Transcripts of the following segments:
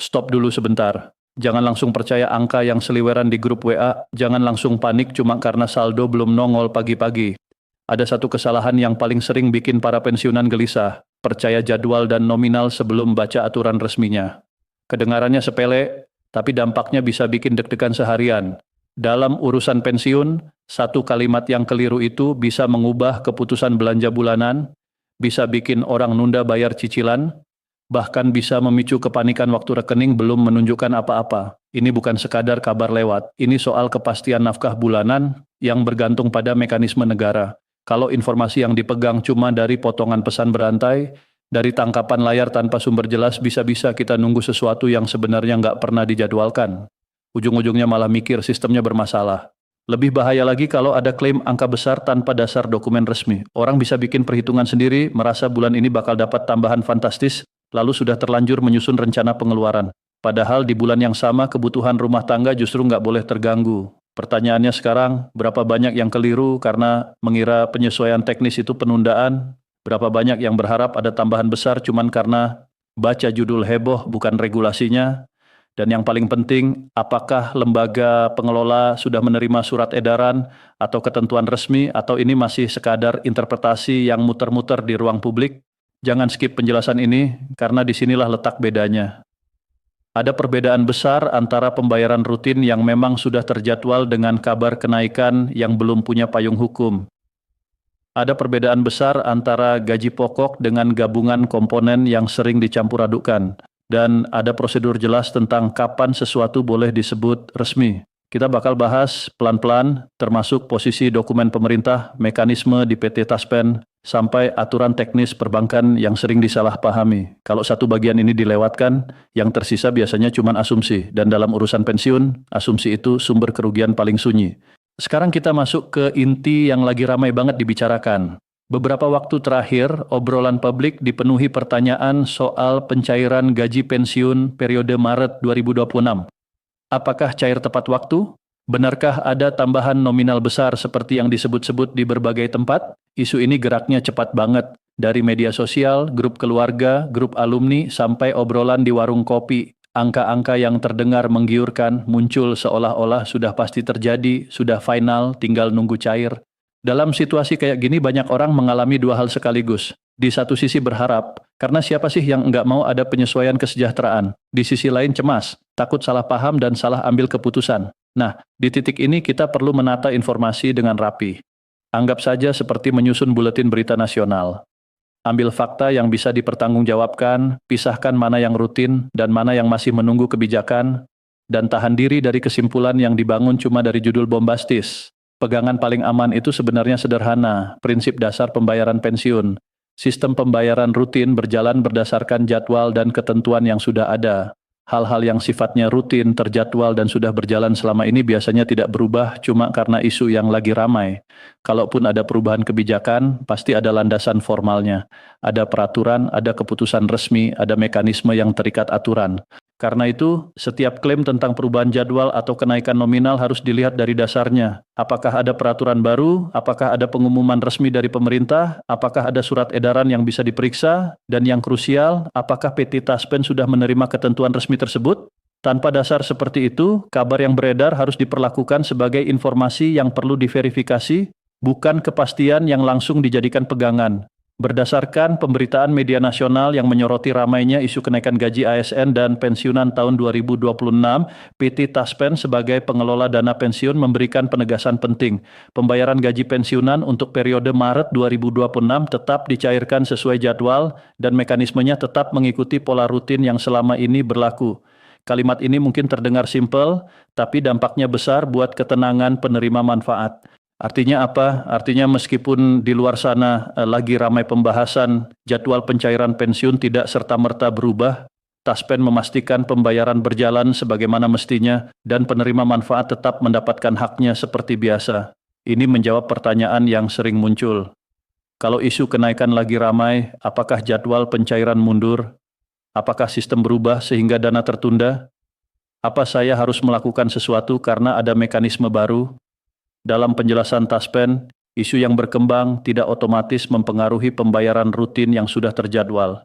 Stop dulu sebentar. Jangan langsung percaya angka yang seliweran di grup WA, jangan langsung panik cuma karena saldo belum nongol pagi-pagi. Ada satu kesalahan yang paling sering bikin para pensiunan gelisah, percaya jadwal dan nominal sebelum baca aturan resminya. Kedengarannya sepele, tapi dampaknya bisa bikin deg-degan seharian. Dalam urusan pensiun, satu kalimat yang keliru itu bisa mengubah keputusan belanja bulanan, bisa bikin orang nunda bayar cicilan, bahkan bisa memicu kepanikan waktu rekening belum menunjukkan apa-apa. Ini bukan sekadar kabar lewat, ini soal kepastian nafkah bulanan yang bergantung pada mekanisme negara. Kalau informasi yang dipegang cuma dari potongan pesan berantai, dari tangkapan layar tanpa sumber jelas, bisa-bisa kita nunggu sesuatu yang sebenarnya nggak pernah dijadwalkan. Ujung-ujungnya malah mikir sistemnya bermasalah. Lebih bahaya lagi kalau ada klaim angka besar tanpa dasar dokumen resmi. Orang bisa bikin perhitungan sendiri, merasa bulan ini bakal dapat tambahan fantastis, lalu sudah terlanjur menyusun rencana pengeluaran. Padahal di bulan yang sama kebutuhan rumah tangga justru nggak boleh terganggu. Pertanyaannya sekarang, berapa banyak yang keliru karena mengira penyesuaian teknis itu penundaan? Berapa banyak yang berharap ada tambahan besar cuman karena baca judul heboh bukan regulasinya? Dan yang paling penting, apakah lembaga pengelola sudah menerima surat edaran atau ketentuan resmi atau ini masih sekadar interpretasi yang muter-muter di ruang publik? Jangan skip penjelasan ini, karena disinilah letak bedanya. Ada perbedaan besar antara pembayaran rutin yang memang sudah terjadwal dengan kabar kenaikan yang belum punya payung hukum. Ada perbedaan besar antara gaji pokok dengan gabungan komponen yang sering dicampur adukkan. Dan ada prosedur jelas tentang kapan sesuatu boleh disebut resmi. Kita bakal bahas pelan-pelan, termasuk posisi dokumen pemerintah, mekanisme di PT Taspen, sampai aturan teknis perbankan yang sering disalahpahami. Kalau satu bagian ini dilewatkan, yang tersisa biasanya cuma asumsi. Dan dalam urusan pensiun, asumsi itu sumber kerugian paling sunyi. Sekarang kita masuk ke inti yang lagi ramai banget dibicarakan. Beberapa waktu terakhir, obrolan publik dipenuhi pertanyaan soal pencairan gaji pensiun periode Maret 2026. Apakah cair tepat waktu? Benarkah ada tambahan nominal besar seperti yang disebut-sebut di berbagai tempat? Isu ini geraknya cepat banget. Dari media sosial, grup keluarga, grup alumni, sampai obrolan di warung kopi. Angka-angka yang terdengar menggiurkan muncul seolah-olah sudah pasti terjadi, sudah final, tinggal nunggu cair. Dalam situasi kayak gini banyak orang mengalami dua hal sekaligus. Di satu sisi berharap, karena siapa sih yang nggak mau ada penyesuaian kesejahteraan? Di sisi lain cemas, takut salah paham dan salah ambil keputusan. Nah, di titik ini kita perlu menata informasi dengan rapi. Anggap saja seperti menyusun buletin berita nasional. Ambil fakta yang bisa dipertanggungjawabkan, pisahkan mana yang rutin dan mana yang masih menunggu kebijakan, dan tahan diri dari kesimpulan yang dibangun cuma dari judul bombastis. Pegangan paling aman itu sebenarnya sederhana, prinsip dasar pembayaran pensiun. Sistem pembayaran rutin berjalan berdasarkan jadwal dan ketentuan yang sudah ada. Hal-hal yang sifatnya rutin, terjadwal, dan sudah berjalan selama ini biasanya tidak berubah cuma karena isu yang lagi ramai. Kalaupun ada perubahan kebijakan, pasti ada landasan formalnya. Ada peraturan, ada keputusan resmi, ada mekanisme yang terikat aturan. Karena itu, setiap klaim tentang perubahan jadwal atau kenaikan nominal harus dilihat dari dasarnya. Apakah ada peraturan baru? Apakah ada pengumuman resmi dari pemerintah? Apakah ada surat edaran yang bisa diperiksa? Dan yang krusial, apakah PT Taspen sudah menerima ketentuan resmi tersebut? Tanpa dasar seperti itu, kabar yang beredar harus diperlakukan sebagai informasi yang perlu diverifikasi, bukan kepastian yang langsung dijadikan pegangan. Berdasarkan pemberitaan media nasional yang menyoroti ramainya isu kenaikan gaji ASN dan pensiunan tahun 2026, PT Taspen sebagai pengelola dana pensiun memberikan penegasan penting. Pembayaran gaji pensiunan untuk periode Maret 2026 tetap dicairkan sesuai jadwal dan mekanismenya tetap mengikuti pola rutin yang selama ini berlaku. Kalimat ini mungkin terdengar simpel, tapi dampaknya besar buat ketenangan penerima manfaat. Artinya apa? Artinya meskipun di luar sana lagi ramai pembahasan jadwal pencairan pensiun tidak serta-merta berubah, Taspen memastikan pembayaran berjalan sebagaimana mestinya dan penerima manfaat tetap mendapatkan haknya seperti biasa. Ini menjawab pertanyaan yang sering muncul. Kalau isu kenaikan lagi ramai, apakah jadwal pencairan mundur? Apakah sistem berubah sehingga dana tertunda? Apa saya harus melakukan sesuatu karena ada mekanisme baru? Dalam penjelasan Taspen, isu yang berkembang tidak otomatis mempengaruhi pembayaran rutin yang sudah terjadwal.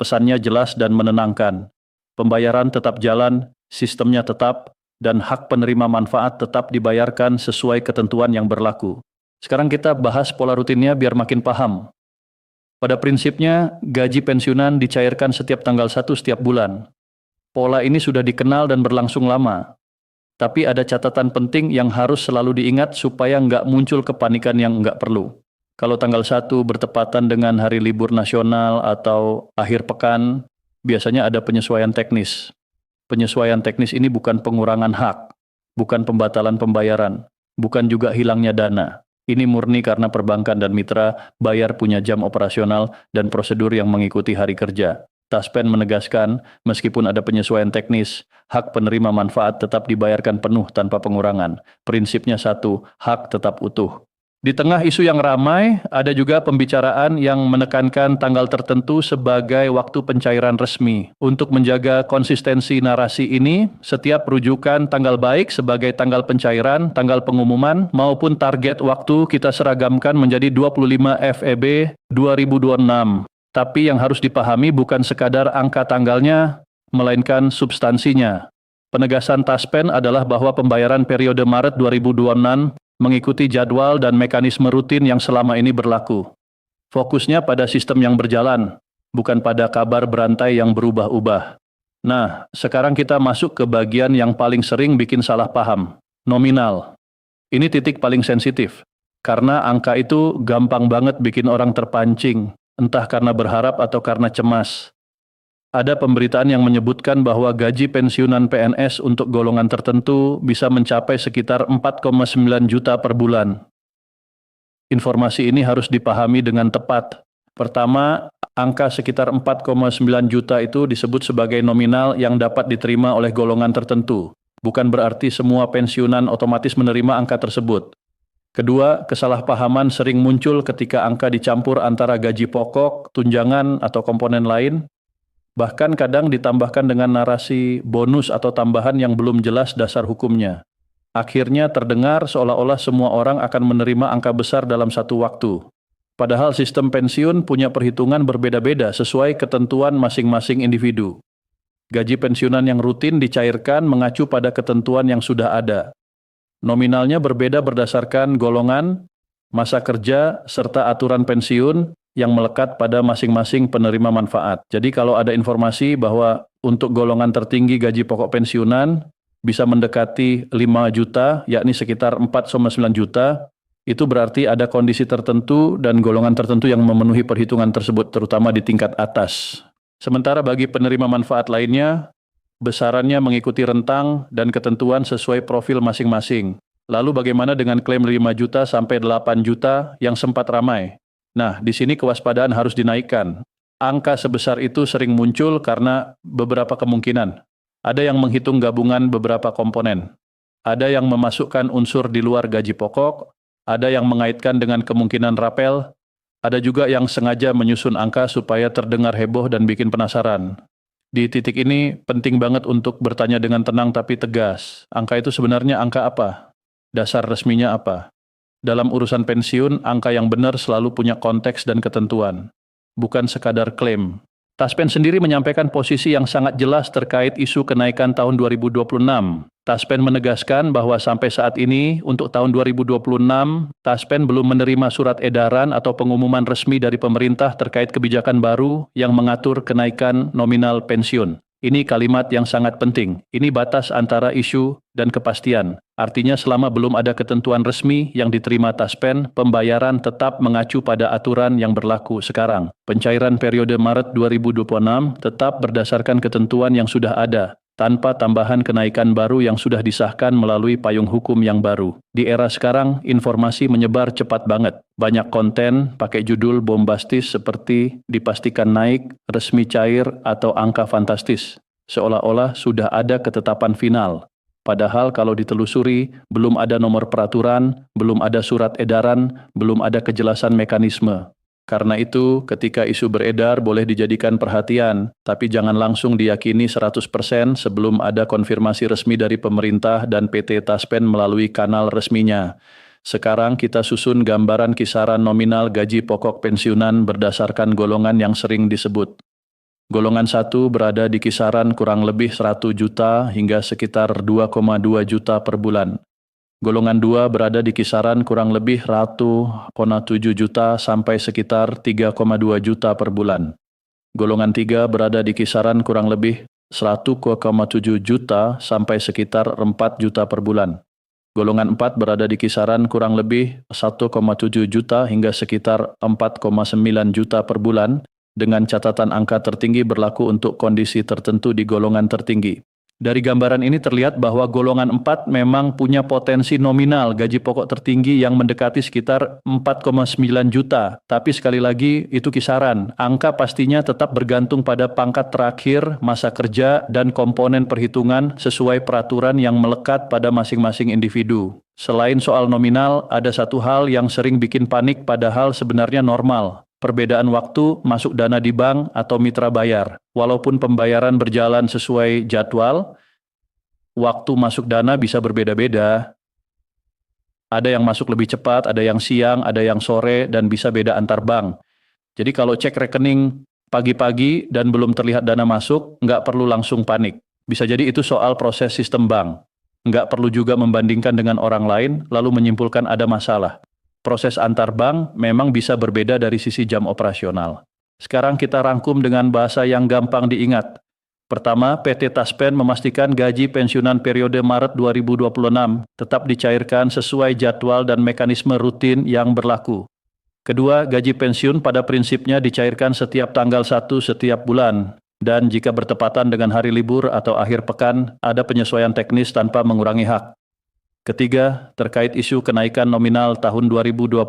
Pesannya jelas dan menenangkan. Pembayaran tetap jalan, sistemnya tetap, dan hak penerima manfaat tetap dibayarkan sesuai ketentuan yang berlaku. Sekarang kita bahas pola rutinnya biar makin paham. Pada prinsipnya, gaji pensiunan dicairkan setiap tanggal 1 setiap bulan. Pola ini sudah dikenal dan berlangsung lama. Tapi ada catatan penting yang harus selalu diingat supaya nggak muncul kepanikan yang nggak perlu. Kalau tanggal 1 bertepatan dengan hari libur nasional atau akhir pekan, biasanya ada penyesuaian teknis. Penyesuaian teknis ini bukan pengurangan hak, bukan pembatalan pembayaran, bukan juga hilangnya dana. Ini murni karena perbankan dan mitra bayar punya jam operasional dan prosedur yang mengikuti hari kerja. Taspen menegaskan, meskipun ada penyesuaian teknis, hak penerima manfaat tetap dibayarkan penuh tanpa pengurangan. Prinsipnya satu, hak tetap utuh. Di tengah isu yang ramai, ada juga pembicaraan yang menekankan tanggal tertentu sebagai waktu pencairan resmi. Untuk menjaga konsistensi narasi ini, setiap rujukan tanggal baik sebagai tanggal pencairan, tanggal pengumuman, maupun target waktu kita seragamkan menjadi 25 FEB 2026. Tapi yang harus dipahami bukan sekadar angka tanggalnya, melainkan substansinya. Penegasan Taspen adalah bahwa pembayaran periode Maret 2026 mengikuti jadwal dan mekanisme rutin yang selama ini berlaku. Fokusnya pada sistem yang berjalan, bukan pada kabar berantai yang berubah-ubah. Nah, sekarang kita masuk ke bagian yang paling sering bikin salah paham, nominal. Ini titik paling sensitif, karena angka itu gampang banget bikin orang terpancing, entah karena berharap atau karena cemas. Ada pemberitaan yang menyebutkan bahwa gaji pensiunan PNS untuk golongan tertentu bisa mencapai sekitar 4,9 juta per bulan. Informasi ini harus dipahami dengan tepat. Pertama, angka sekitar 4,9 juta itu disebut sebagai nominal yang dapat diterima oleh golongan tertentu. Bukan berarti semua pensiunan otomatis menerima angka tersebut. Kedua, kesalahpahaman sering muncul ketika angka dicampur antara gaji pokok, tunjangan, atau komponen lain. Bahkan kadang ditambahkan dengan narasi bonus atau tambahan yang belum jelas dasar hukumnya. Akhirnya terdengar seolah-olah semua orang akan menerima angka besar dalam satu waktu. Padahal sistem pensiun punya perhitungan berbeda-beda sesuai ketentuan masing-masing individu. Gaji pensiunan yang rutin dicairkan mengacu pada ketentuan yang sudah ada. Nominalnya berbeda berdasarkan golongan, masa kerja, serta aturan pensiun yang melekat pada masing-masing penerima manfaat. Jadi kalau ada informasi bahwa untuk golongan tertinggi gaji pokok pensiunan bisa mendekati 5 juta, yakni sekitar 4,9 juta, itu berarti ada kondisi tertentu dan golongan tertentu yang memenuhi perhitungan tersebut, terutama di tingkat atas. Sementara bagi penerima manfaat lainnya, besarannya mengikuti rentang dan ketentuan sesuai profil masing-masing. Lalu bagaimana dengan klaim 5 juta sampai 8 juta yang sempat ramai? Nah, di sini kewaspadaan harus dinaikkan. Angka sebesar itu sering muncul karena beberapa kemungkinan. Ada yang menghitung gabungan beberapa komponen. Ada yang memasukkan unsur di luar gaji pokok, ada yang mengaitkan dengan kemungkinan rapel, ada juga yang sengaja menyusun angka supaya terdengar heboh dan bikin penasaran. Di titik ini penting banget untuk bertanya dengan tenang tapi tegas. Angka itu sebenarnya angka apa? Dasar resminya apa? Dalam urusan pensiun, angka yang benar selalu punya konteks dan ketentuan, bukan sekadar klaim. Taspen sendiri menyampaikan posisi yang sangat jelas terkait isu kenaikan tahun 2026. Taspen menegaskan bahwa sampai saat ini, untuk tahun 2026, Taspen belum menerima surat edaran atau pengumuman resmi dari pemerintah terkait kebijakan baru yang mengatur kenaikan nominal pensiun. Ini kalimat yang sangat penting. Ini batas antara isu dan kepastian. Artinya selama belum ada ketentuan resmi yang diterima Taspen, pembayaran tetap mengacu pada aturan yang berlaku sekarang. Pencairan periode Maret 2026 tetap berdasarkan ketentuan yang sudah ada, tanpa tambahan kenaikan baru yang sudah disahkan melalui payung hukum yang baru. Di era sekarang, informasi menyebar cepat banget. Banyak konten pakai judul bombastis seperti dipastikan naik, resmi cair, atau angka fantastis. Seolah-olah sudah ada ketetapan final. Padahal kalau ditelusuri, belum ada nomor peraturan, belum ada surat edaran, belum ada kejelasan mekanisme. Karena itu, ketika isu beredar boleh dijadikan perhatian, tapi jangan langsung diyakini 100% sebelum ada konfirmasi resmi dari pemerintah dan PT Taspen melalui kanal resminya. Sekarang kita susun gambaran kisaran nominal gaji pokok pensiunan berdasarkan golongan yang sering disebut. Golongan 1 berada di kisaran kurang lebih 100 juta hingga sekitar 2,2 juta per bulan. Golongan 2 berada di kisaran kurang lebih 1,7 juta sampai sekitar 3,2 juta per bulan. Golongan 3 berada di kisaran kurang lebih 1,7 juta sampai sekitar 4 juta per bulan. Golongan 4 berada di kisaran kurang lebih 1,7 juta hingga sekitar 4,9 juta per bulan, dengan catatan angka tertinggi berlaku untuk kondisi tertentu di golongan tertinggi. Dari gambaran ini terlihat bahwa golongan 4 memang punya potensi nominal gaji pokok tertinggi yang mendekati sekitar 4,9 juta. Tapi sekali lagi itu kisaran. Angka pastinya tetap bergantung pada pangkat terakhir, masa kerja, dan komponen perhitungan sesuai peraturan yang melekat pada masing-masing individu. Selain soal nominal, ada satu hal yang sering bikin panik padahal sebenarnya normal. Perbedaan waktu masuk dana di bank atau mitra bayar. Walaupun pembayaran berjalan sesuai jadwal, waktu masuk dana bisa berbeda-beda. Ada yang masuk lebih cepat, ada yang siang, ada yang sore, dan bisa beda antar bank. Jadi kalau cek rekening pagi-pagi dan belum terlihat dana masuk, nggak perlu langsung panik. Bisa jadi itu soal proses sistem bank. Nggak perlu juga membandingkan dengan orang lain, lalu menyimpulkan ada masalah. Proses antar bank memang bisa berbeda dari sisi jam operasional. Sekarang kita rangkum dengan bahasa yang gampang diingat. Pertama, PT Taspen memastikan gaji pensiunan periode Maret 2026 tetap dicairkan sesuai jadwal dan mekanisme rutin yang berlaku. Kedua, gaji pensiun pada prinsipnya dicairkan setiap tanggal 1 setiap bulan. Dan jika bertepatan dengan hari libur atau akhir pekan, ada penyesuaian teknis tanpa mengurangi hak. Ketiga, terkait isu kenaikan nominal tahun 2026,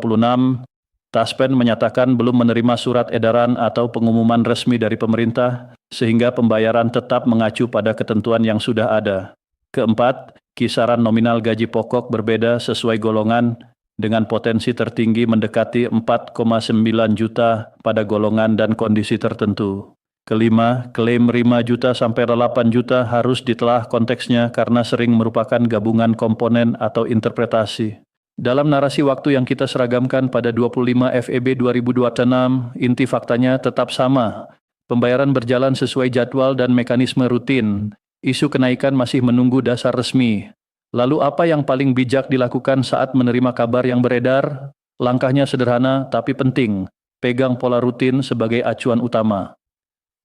Taspen menyatakan belum menerima surat edaran atau pengumuman resmi dari pemerintah, sehingga pembayaran tetap mengacu pada ketentuan yang sudah ada. Keempat, kisaran nominal gaji pokok berbeda sesuai golongan dengan potensi tertinggi mendekati 4,9 juta pada golongan dan kondisi tertentu. Kelima, klaim 5 juta sampai 8 juta harus ditelah konteksnya karena sering merupakan gabungan komponen atau interpretasi. Dalam narasi waktu yang kita seragamkan pada 25 FEB 2026, inti faktanya tetap sama. Pembayaran berjalan sesuai jadwal dan mekanisme rutin. Isu kenaikan masih menunggu dasar resmi. Lalu apa yang paling bijak dilakukan saat menerima kabar yang beredar? Langkahnya sederhana tapi penting. Pegang pola rutin sebagai acuan utama.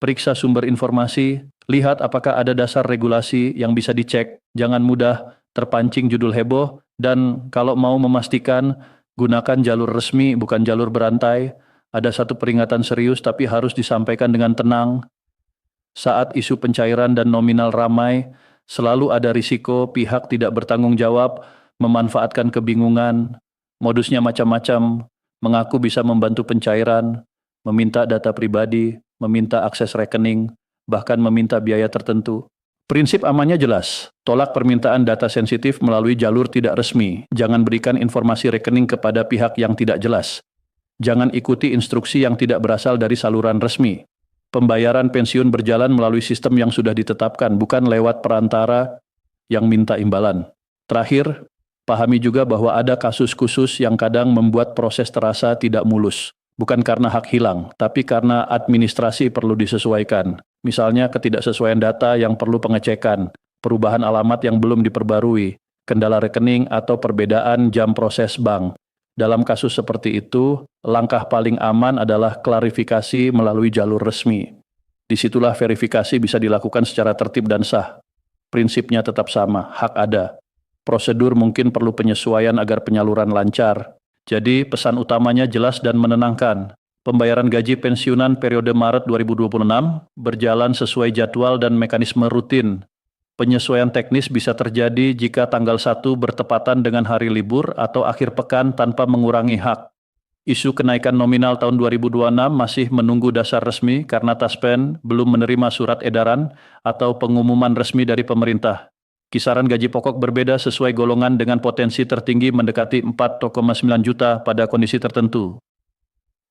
Periksa sumber informasi, lihat apakah ada dasar regulasi yang bisa dicek, jangan mudah terpancing judul heboh, dan kalau mau memastikan, gunakan jalur resmi bukan jalur berantai. Ada satu peringatan serius tapi harus disampaikan dengan tenang. Saat isu pencairan dan nominal ramai, selalu ada risiko pihak tidak bertanggung jawab, memanfaatkan kebingungan, modusnya macam-macam, mengaku bisa membantu pencairan, meminta data pribadi, meminta akses rekening, bahkan meminta biaya tertentu. Prinsip amannya jelas, tolak permintaan data sensitif melalui jalur tidak resmi. Jangan berikan informasi rekening kepada pihak yang tidak jelas. Jangan ikuti instruksi yang tidak berasal dari saluran resmi. Pembayaran pensiun berjalan melalui sistem yang sudah ditetapkan, bukan lewat perantara yang minta imbalan. Terakhir, pahami juga bahwa ada kasus khusus yang kadang membuat proses terasa tidak mulus. Bukan karena hak hilang, tapi karena administrasi perlu disesuaikan. Misalnya ketidaksesuaian data yang perlu pengecekan, perubahan alamat yang belum diperbarui, kendala rekening atau perbedaan jam proses bank. Dalam kasus seperti itu, langkah paling aman adalah klarifikasi melalui jalur resmi. Disitulah verifikasi bisa dilakukan secara tertib dan sah. Prinsipnya tetap sama, hak ada. Prosedur mungkin perlu penyesuaian agar penyaluran lancar. Jadi pesan utamanya jelas dan menenangkan. Pembayaran gaji pensiunan periode Maret 2026 berjalan sesuai jadwal dan mekanisme rutin. Penyesuaian teknis bisa terjadi jika tanggal 1 bertepatan dengan hari libur atau akhir pekan tanpa mengurangi hak. Isu kenaikan nominal tahun 2026 masih menunggu dasar resmi karena Taspen belum menerima surat edaran atau pengumuman resmi dari pemerintah. Kisaran gaji pokok berbeda sesuai golongan dengan potensi tertinggi mendekati 4,9 juta pada kondisi tertentu.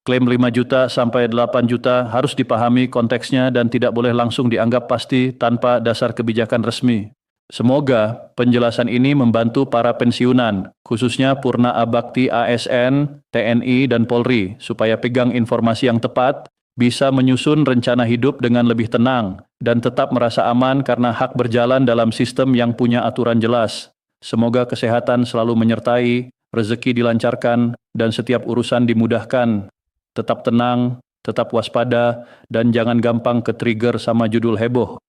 Klaim 5 juta sampai 8 juta harus dipahami konteksnya dan tidak boleh langsung dianggap pasti tanpa dasar kebijakan resmi. Semoga penjelasan ini membantu para pensiunan, khususnya Purna Abakti ASN, TNI, dan Polri, supaya pegang informasi yang tepat, bisa menyusun rencana hidup dengan lebih tenang, dan tetap merasa aman karena hak berjalan dalam sistem yang punya aturan jelas. Semoga kesehatan selalu menyertai, rezeki dilancarkan, dan setiap urusan dimudahkan. Tetap tenang, tetap waspada, dan jangan gampang ke-trigger sama judul heboh.